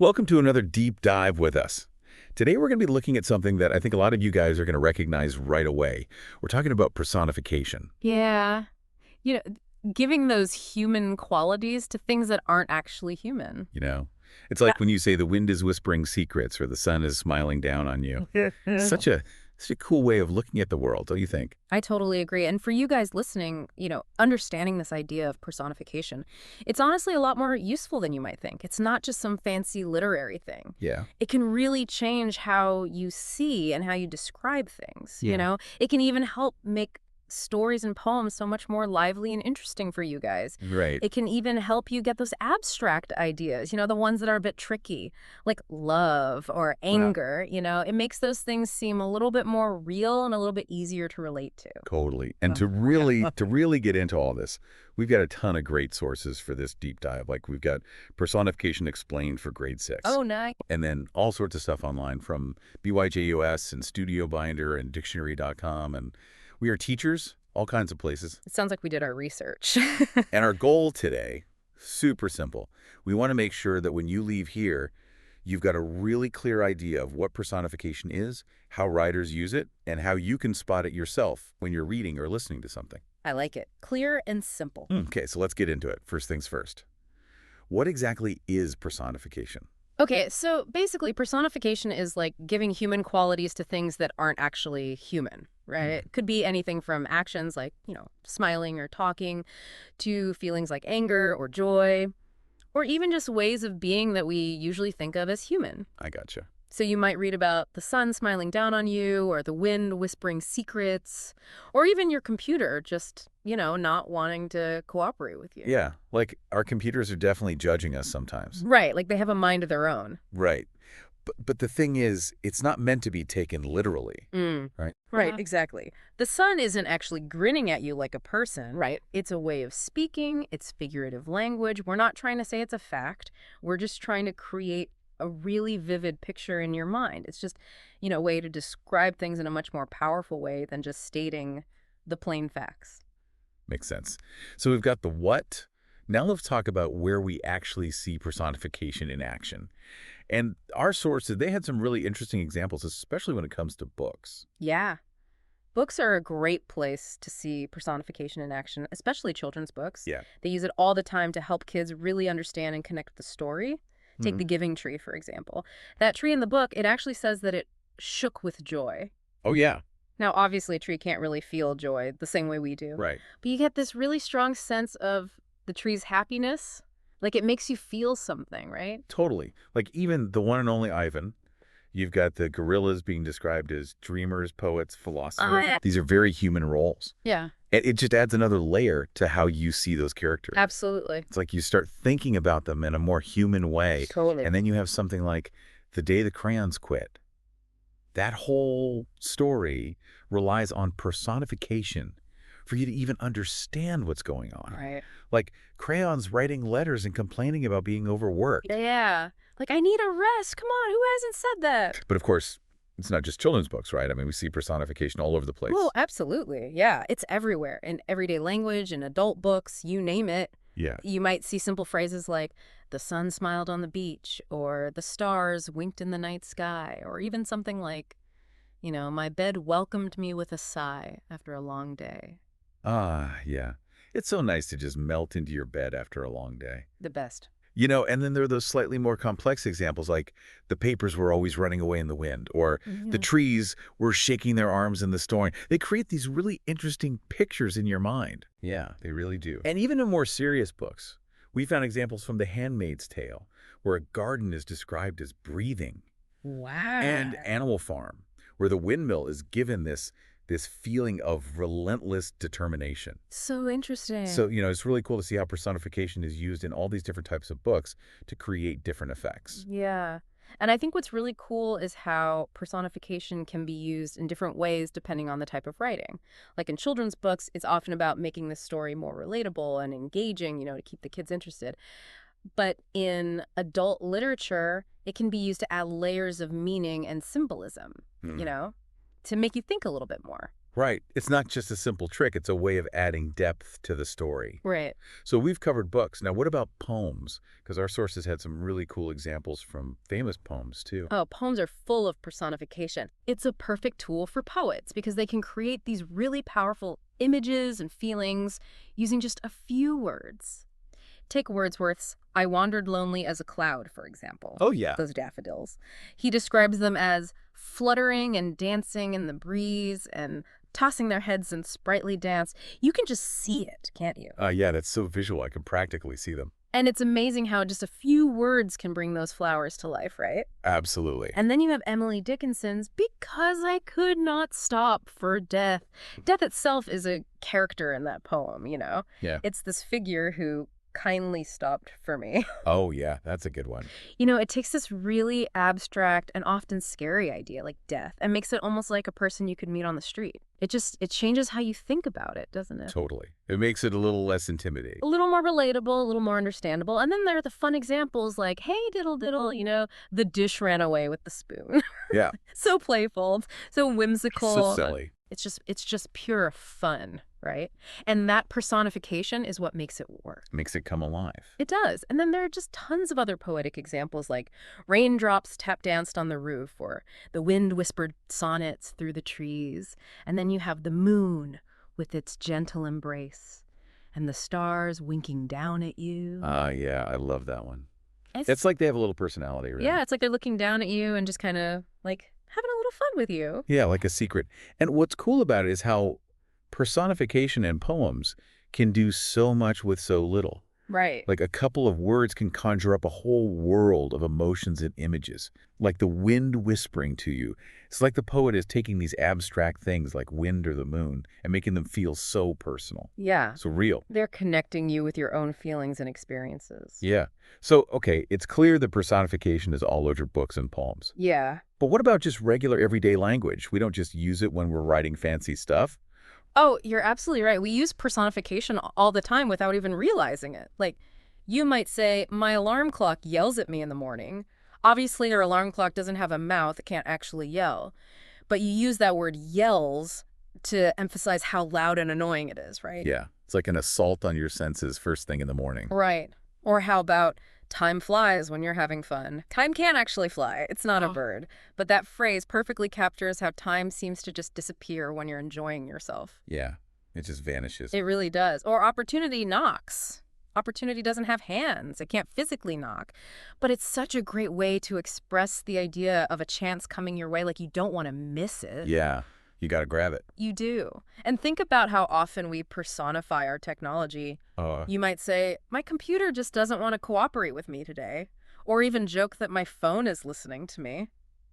Welcome to another deep dive with us. Today we're going to be looking at something that I think a lot of you guys are going to recognize right away. We're talking about personification. Yeah. You know, giving those human qualities to things that aren't actually human. You know, it's Yeah. like when you say the wind is whispering secrets or the sun is smiling down on you. Such a such a cool way of looking at the world, don't you think? I totally agree. And for you guys listening, understanding this idea of personification, it's honestly a lot more useful than you might think. It's not just some fancy literary thing. Yeah. It can really change how you see and how you describe things, Yeah. It can even help make stories and poems so much more lively and interesting for you guys. Right. It can even help you get those abstract ideas, the ones that are a bit tricky, like love or Wow. anger, It makes those things seem a little bit more real and a little bit easier to relate to. Totally. And to really get into all this, we've got a ton of great sources for this deep dive. Like we've got Personification Explained for grade 6. Oh, nice. And then all sorts of stuff online from BYJUS and Studio Binder and dictionary.com. And we are teachers, all kinds of places. It sounds like we did our research. And our goal today, super simple. We want to make sure that when you leave here, you've got a really clear idea of what personification is, how writers use it, and how you can spot it yourself when you're reading or listening to something. I like it. Clear and simple. Okay, so let's get into it. First things first. What exactly is personification? Okay, so basically personification is like giving human qualities to things that aren't actually human, right? It could be anything from actions like, smiling or talking to feelings like anger or joy, or even just ways of being that we usually think of as human. I gotcha. So you might read about the sun smiling down on you, or the wind whispering secrets, or even your computer just, not wanting to cooperate with you. Yeah, like our computers are definitely judging us sometimes. Right, like they have a mind of their own. Right. But the thing is, it's not meant to be taken literally, right? Right, exactly. The sun isn't actually grinning at you like a person. Right. It's a way of speaking. It's figurative language. We're not trying to say it's a fact. We're just trying to create a really vivid picture in your mind. It's just, a way to describe things in a much more powerful way than just stating the plain facts. Makes sense. So we've got the what. Now let's talk about where we actually see personification in action. And our sources, they had some really interesting examples, especially when it comes to books. Yeah. Books are a great place to see personification in action, especially children's books. Yeah. They use it all the time to help kids really understand and connect with the story. Take the giving tree, for example. That tree in the book, it actually says that it shook with joy. Oh, yeah. Now, obviously, a tree can't really feel joy the same way we do. Right. But you get this really strong sense of the tree's happiness. Like it makes you feel something, right? Totally. Like even the one and only Ivan, you've got the gorillas being described as dreamers, poets, philosophers. Yeah. These are very human roles. Yeah, It just adds another layer to how you see those characters. absolutely. It's like you start thinking about them in a more human way. Totally. And then you have something like The Day the Crayons Quit. That whole story relies on personification for you to even understand what's going on. Right. Like crayons writing letters and complaining about being overworked. Yeah. Like, I need a rest. Come on, who hasn't said that? But of course, it's not just children's books, right? I mean, we see personification all over the place. Oh, absolutely. Yeah, it's everywhere. In everyday language, in adult books, you name it. Yeah. You might see simple phrases like, the sun smiled on the beach, or the stars winked in the night sky, or even something like, my bed welcomed me with a sigh after a long day. Ah, yeah. It's so nice to just melt into your bed after a long day. The best. And then there are those slightly more complex examples like the papers were always running away in the wind, or the trees were shaking their arms in the storm. They create these really interesting pictures in your mind. Yeah, they really do. And even in more serious books, we found examples from The Handmaid's Tale, where a garden is described as breathing, Wow. and Animal Farm, where the windmill is given this feeling of relentless determination. So interesting. So, it's really cool to see how personification is used in all these different types of books to create different effects. Yeah. And I think what's really cool is how personification can be used in different ways depending on the type of writing. Like in children's books, it's often about making the story more relatable and engaging, to keep the kids interested. But in adult literature, it can be used to add layers of meaning and symbolism, to make you think a little bit more. Right. It's not just a simple trick. It's a way of adding depth to the story. Right. So we've covered books. Now, what about poems? Because our sources had some really cool examples from famous poems, too. Oh, poems are full of personification. It's a perfect tool for poets because they can create these really powerful images and feelings using just a few words. Take Wordsworth's "I wandered lonely as a cloud," for example. Oh, yeah. Those daffodils. He describes them as fluttering and dancing in the breeze and tossing their heads in sprightly dance. You can just see it, can't you? Yeah, that's so visual. I can practically see them. And it's amazing how just a few words can bring those flowers to life, right? Absolutely. And then you have Emily Dickinson's "Because I Could Not Stop for Death." Death itself is a character in that poem, you know? Yeah. It's this figure who kindly stopped for me. Oh, yeah, that's a good one. You know, it takes this really abstract and often scary idea like death and makes it almost like a person you could meet on the street. It changes how you think about it, doesn't it? Totally. It makes it a little less intimidating. A little more relatable, a little more understandable. And then there are the fun examples like, "Hey, diddle diddle," you know, the dish ran away with the spoon. Yeah. So playful, so whimsical. So silly. It's just pure fun, right? And that personification is what makes it work. Makes it come alive. It does. And then there are just tons of other poetic examples like "Raindrops tap danced on the roof," or "The wind whispered sonnets through the trees." And then you have the moon with its gentle embrace and the stars winking down at you. Yeah, I love that one. It's like they have a little personality, right? Yeah, it's like they're looking down at you and just kind of like having a little fun with you. Yeah, like a secret. And what's cool about it is how personification in poems can do so much with so little. Right. Like a couple of words can conjure up a whole world of emotions and images, like the wind whispering to you. It's like the poet is taking these abstract things like wind or the moon and making them feel so personal, Yeah. so real. They're connecting you with your own feelings and experiences. Yeah. So, okay, it's clear that personification is all over books and poems. Yeah. But what about just regular everyday language? We don't just use it when we're writing fancy stuff. Oh, you're absolutely right. We use personification all the time without even realizing it. Like, you might say, "My alarm clock yells at me in the morning." Obviously, your alarm clock doesn't have a mouth. It can't actually yell. But you use that word "yells" to emphasize how loud and annoying it is, right? Yeah, it's like an assault on your senses first thing in the morning. Right. Or how about "time flies when you're having fun"? Time can't actually fly. It's not a bird. But that phrase perfectly captures how time seems to just disappear when you're enjoying yourself. Yeah, it just vanishes. It really does. Or opportunity knocks. Opportunity doesn't have hands. It can't physically knock. But it's such a great way to express the idea of a chance coming your way, like you don't want to miss it. Yeah, you got to grab it. You do. And think about how often we personify our technology. You might say, "My computer just doesn't want to cooperate with me today." Or even joke that my phone is listening to me.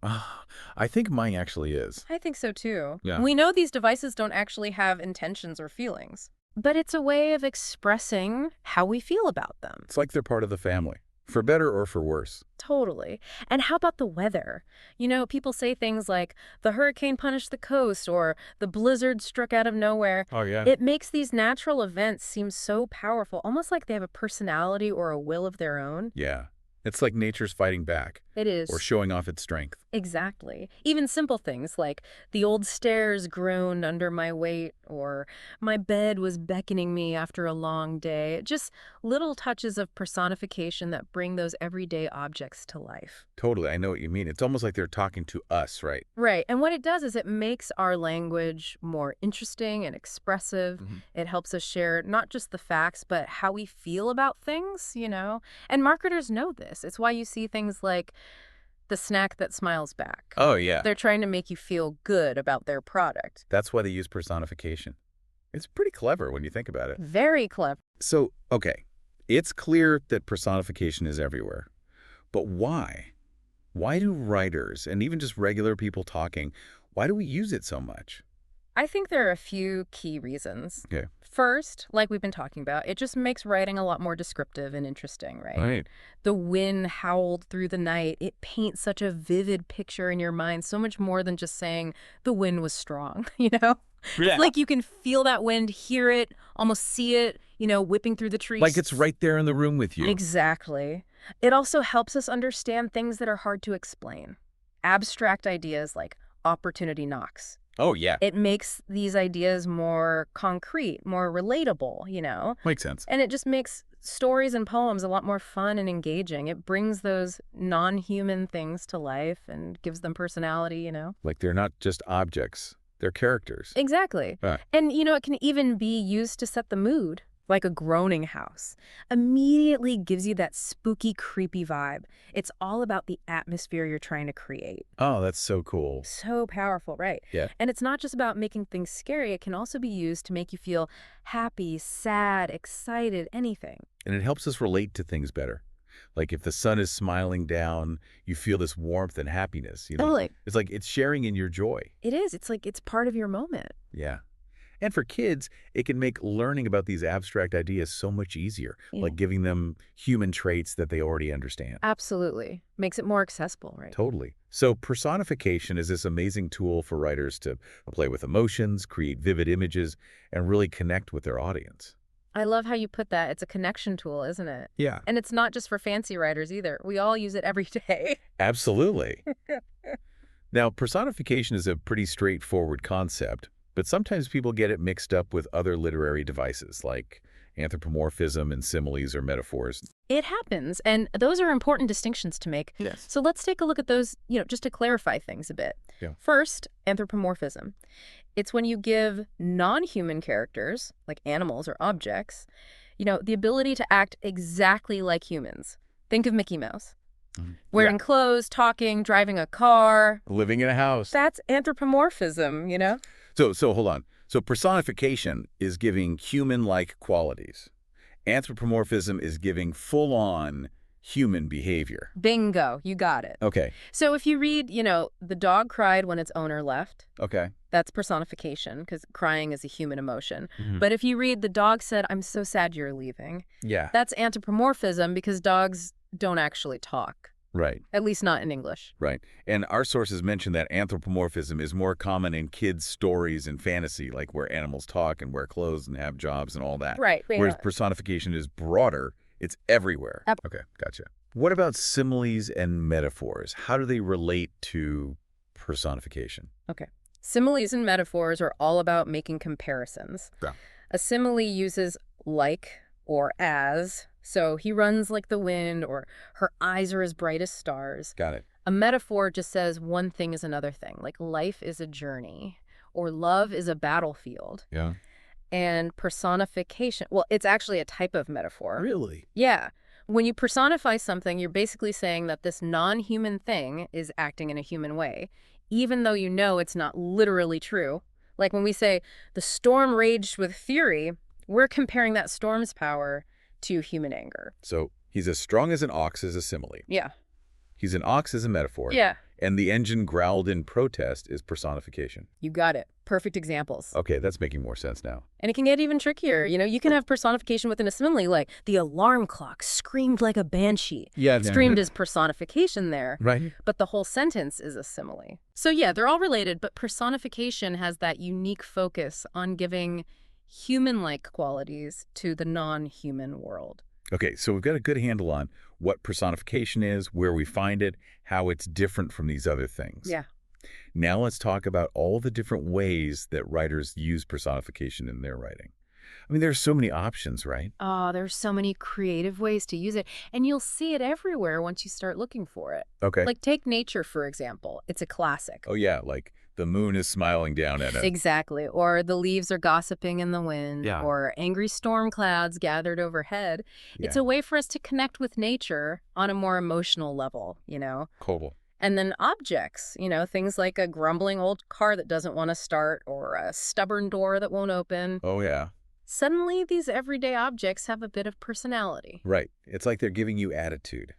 I think mine actually is. I think so too. Yeah. We know these devices don't actually have intentions or feelings, but it's a way of expressing how we feel about them. It's like they're part of the family, for better or for worse. Totally. And how about the weather? You know, people say things like, "The hurricane punished the coast," or "The blizzard struck out of nowhere." Oh, yeah. It makes these natural events seem so powerful, almost like they have a personality or a will of their own. Yeah. It's like nature's fighting back It is. or showing off its strength. Exactly. Even simple things like "The old stairs groaned under my weight," or "My bed was beckoning me after a long day." Just little touches of personification that bring those everyday objects to life. Totally. I know what you mean. It's almost like they're talking to us, right? Right. And what it does is it makes our language more interesting and expressive. It helps us share not just the facts, but how we feel about things, you know? And marketers know this. It's why you see things like "the snack that smiles back." Oh, yeah. They're trying to make you feel good about their product. That's why they use personification. It's pretty clever when you think about it. Very clever. So, okay, it's clear that personification is everywhere. But why? Why do writers, and even just regular people talking, why do we use it so much? I think there are a few key reasons. Okay. First, like we've been talking about, it just makes writing a lot more descriptive and interesting, right? Right. The wind howled through the night. It paints such a vivid picture in your mind, so much more than just saying the wind was strong, you know? Yeah. It's like you can feel that wind, hear it, almost see it, you know, whipping through the trees. Like it's right there in the room with you. Exactly. It also helps us understand things that are hard to explain. Abstract ideas like "opportunity knocks." Oh, yeah. It makes these ideas more concrete, more relatable, you know? Makes sense. And it just makes stories and poems a lot more fun and engaging. It brings those non-human things to life and gives them personality, you know? Like they're not just objects, they're characters. Exactly. Uh, And, you know, it can even be used to set the mood, like a groaning house. Immediately gives you that spooky, creepy vibe. It's all about the atmosphere you're trying to create. oh, that's so cool. So powerful, right? Yeah. And it's not just about making things scary. It can also be used to make you feel happy, sad, excited, anything. And it helps us relate to things better. Like if the sun is smiling down, you feel this warmth and happiness. Totally. It's like it's sharing in your joy. It is. It's like it's part of your moment. Yeah. And for kids, it can make learning about these abstract ideas so much easier, Yeah. like giving them human traits that they already understand. Absolutely. Makes it more accessible, right? Totally. So personification is this amazing tool for writers to play with emotions, create vivid images, and really connect with their audience. I love how you put that. It's a connection tool, isn't it? Yeah. And it's not just for fancy writers either. We all use it every day. Absolutely. Now, personification is a pretty straightforward concept, but sometimes people get it mixed up with other literary devices like anthropomorphism and similes or metaphors. It happens, and those are important distinctions to make. Yes. So let's take a look at those, just to clarify things a bit. Yeah. First, anthropomorphism. It's when you give non-human characters, like animals or objects, the ability to act exactly like humans. Think of Mickey Mouse. Wearing clothes, talking, driving a car. Living in a house. That's anthropomorphism, So hold on. So personification is giving human-like qualities. Anthropomorphism is giving full-on human behavior. Bingo, you got it. Okay. So if you read, the dog cried when its owner left, Okay. that's personification because crying is a human emotion. Mhm. But if you read the dog said, "I'm so sad you're leaving," Yeah. that's anthropomorphism because dogs don't actually talk, Right. at least not in English. Right. And our sources mention that anthropomorphism is more common in kids' stories and fantasy, like where animals talk and wear clothes and have jobs and all that. Right. Whereas personification is broader. It's everywhere. Okay, gotcha. What about similes and metaphors? How do they relate to personification? Okay. Similes and metaphors are all about making comparisons. Yeah. A simile uses like or as, so he runs like the wind, or her eyes are as bright as stars. Got it. A metaphor just says one thing is another thing, like life is a journey, or love is a battlefield. Yeah. And personification, well, it's actually a type of metaphor. Really? Yeah. When you personify something, you're basically saying that this non-human thing is acting in a human way, even though you know it's not literally true. Like when we say, the storm raged with fury, we're comparing that storm's power to human anger. So he's as strong as an ox is a simile. Yeah. He's an ox is a metaphor. Yeah. And the engine growled in protest is personification. You got it. Perfect examples. Okay, that's making more sense now. And it can get even trickier. You can have personification within a simile, like the alarm clock screamed like a banshee. Yeah. Screamed is personification there. Right. But the whole sentence is a simile. So yeah, they're all related, but personification has that unique focus on giving human-like qualities to the non-human world. Okay, so we've got a good handle on what personification is, where we find it, how it's different from these other things. Yeah. Now let's talk about all the different ways that writers use personification in their writing. I mean, there's so many options, right? Oh, there's so many creative ways to use it, and you'll see it everywhere once you start looking for it. Okay. Like take nature, for example. It's a classic. Oh, yeah, like the moon is smiling down at us. Exactly. Or the leaves are gossiping in the wind. Yeah. Or angry storm clouds gathered overhead. It's a way for us to connect with nature on a more emotional level, Total. And then objects, things like a grumbling old car that doesn't want to start or a stubborn door that won't open. Oh, yeah. Suddenly, these everyday objects have a bit of personality. Right. It's like they're giving you attitude.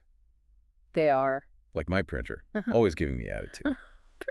They are. Like my printer, always giving me attitude.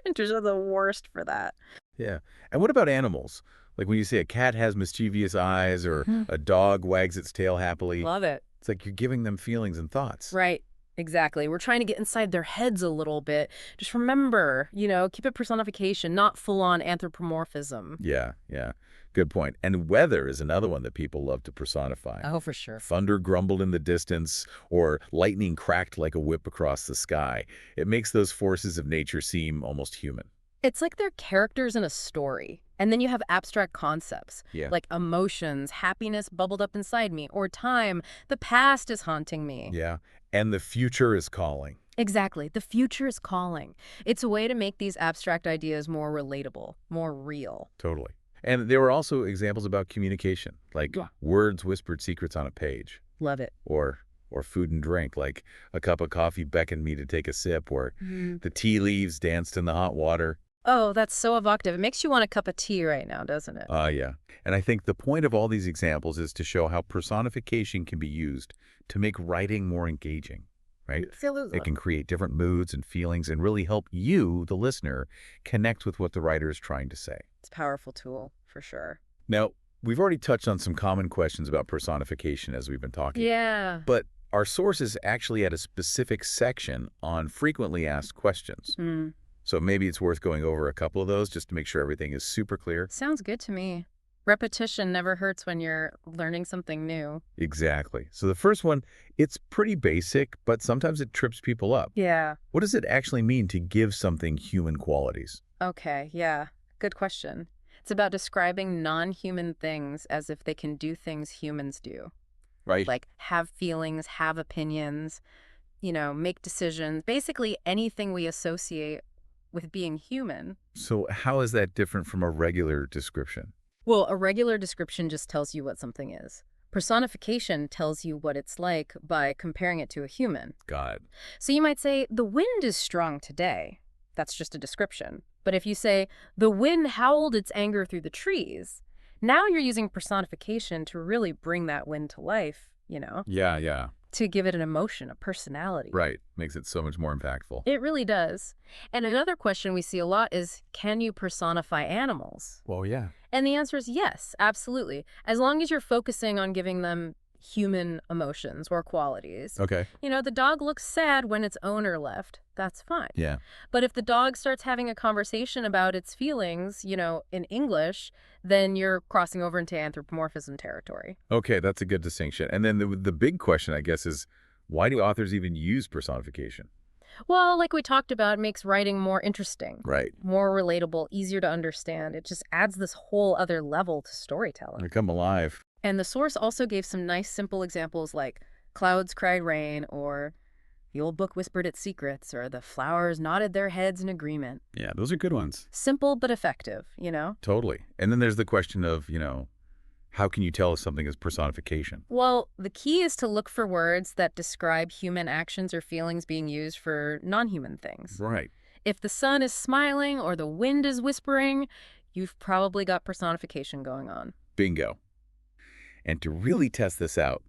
Printers are the worst for that. Yeah. And what about animals? Like when you say a cat has mischievous eyes or a dog wags its tail happily. Love it. It's like you're giving them feelings and thoughts. Right. Exactly. We're trying to get inside their heads a little bit. Just remember, keep it personification, not full-on anthropomorphism. Yeah, yeah. Good point. And weather is another one that people love to personify. Oh, for sure. Thunder grumbled in the distance or lightning cracked like a whip across the sky. It makes those forces of nature seem almost human. It's like they're characters in a story. And then you have abstract concepts, Yeah. like emotions, happiness bubbled up inside me, or time, the past is haunting me. Yeah. And the future is calling. Exactly. The future is calling. It's a way to make these abstract ideas more relatable, more real. Totally. And there were also examples about communication, like Yeah. words whispered secrets on a page, Love it. or food and drink, like a cup of coffee beckoned me to take a sip, or the tea leaves danced in the hot water. Oh, that's so evocative. It makes you want a cup of tea right now, doesn't it? Yeah. And I think the point of all these examples is to show how personification can be used to make writing more engaging, right? Absolutely. It can create different moods and feelings and really help you, the listener, connect with what the writer is trying to say. It's a powerful tool, for sure. Now, we've already touched on some common questions about personification as we've been talking. Yeah. But our sources actually had a specific section on frequently asked questions. So maybe it's worth going over a couple of those just to make sure everything is super clear. Sounds good to me. Repetition never hurts when you're learning something new. Exactly. So the first one, it's pretty basic, but sometimes it trips people up. Yeah. What does it actually mean to give something human qualities? Okay, yeah. Good question. It's about describing non-human things as if they can do things humans do. Right. Like have feelings, have opinions, make decisions. Basically anything we associate with being human. So how is that different from a regular description? Well, a regular description just tells you what something is. Personification tells you what it's like by comparing it to a human. Got it. So you might say, the wind is strong today. That's just a description. But if you say, the wind howled its anger through the trees, now you're using personification to really bring that wind to life, Yeah. to give it an emotion, a personality. Right. Makes it so much more impactful. It really does. And another question we see a lot is, can you personify animals? Well, yeah. And the answer is yes, absolutely. As long as you're focusing on giving them human emotions or qualities. Okay. The dog looks sad when its owner left. That's fine. Yeah. But if the dog starts having a conversation about its feelings, in English, then you're crossing over into anthropomorphism territory. Okay, that's a good distinction. And then the big question, I guess, is why do authors even use personification? Well, like we talked about, it makes writing more interesting, Right. more relatable, easier to understand. It just adds this whole other level to storytelling. They come alive. And the source also gave some nice, simple examples like clouds cried rain, or the old book whispered its secrets, or the flowers nodded their heads in agreement. Yeah, those are good ones. Simple but effective, Totally. And then there's the question of, how can you tell if something is personification? Well, the key is to look for words that describe human actions or feelings being used for non-human things. Right. If the sun is smiling or the wind is whispering, you've probably got personification going on. Bingo. And to really test this out,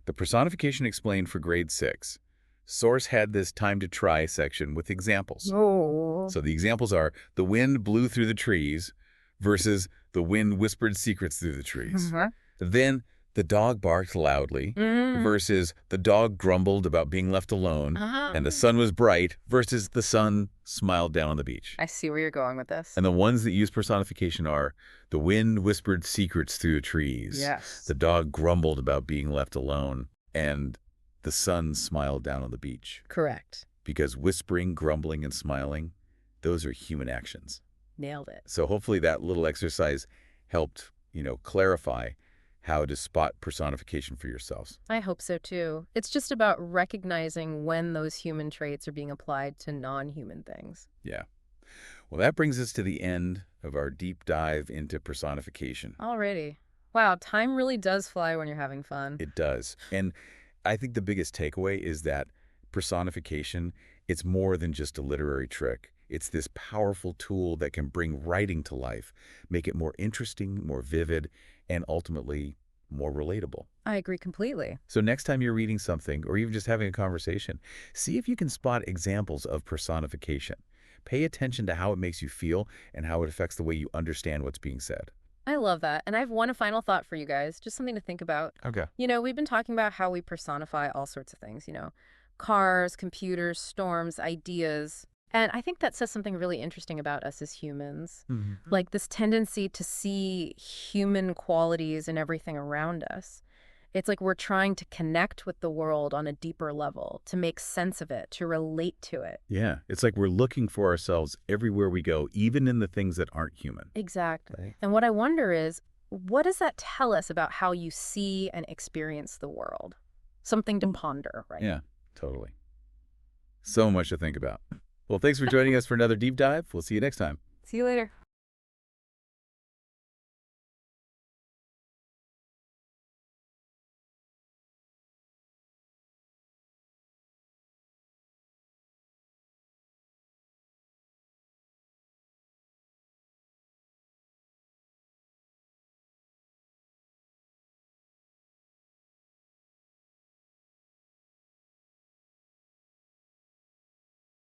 the personification explained for grade 6, source had this time to try section with examples. Oh. So the examples are the wind blew through the trees versus the wind whispered secrets through the trees. Then the dog barked loudly versus the dog grumbled about being left alone and the sun was bright versus the sun smiled down on the beach. I see where you're going with this. And the ones that use personification are the wind whispered secrets through the trees. Yes. The dog grumbled about being left alone and the sun smiled down on the beach. Correct. Because whispering, grumbling, and smiling, those are human actions. Nailed it. So hopefully that little exercise helped, clarify how to spot personification for yourselves. I hope so too. It's just about recognizing when those human traits are being applied to non-human things. Yeah. Well, that brings us to the end of our deep dive into personification. Alrighty. Wow, time really does fly when you're having fun. It does. And I think the biggest takeaway is that personification, it's more than just a literary trick. It's this powerful tool that can bring writing to life, make it more interesting, more vivid, and ultimately more relatable. I agree completely. So next time you're reading something or even just having a conversation, see if you can spot examples of personification. Pay attention to how it makes you feel and how it affects the way you understand what's being said. I love that. And I have one final thought for you guys, just something to think about. Okay. We've been talking about how we personify all sorts of things, cars, computers, storms, ideas. And I think that says something really interesting about us as humans. Like this tendency to see human qualities in everything around us. It's like we're trying to connect with the world on a deeper level, to make sense of it, to relate to it. Yeah, it's like we're looking for ourselves everywhere we go, even in the things that aren't human. Exactly. Right. And what I wonder is, what does that tell us about how you see and experience the world? Something to ponder, right? Yeah, totally. So much to think about. Well, thanks for joining us for another deep dive. We'll see you next time. See you later.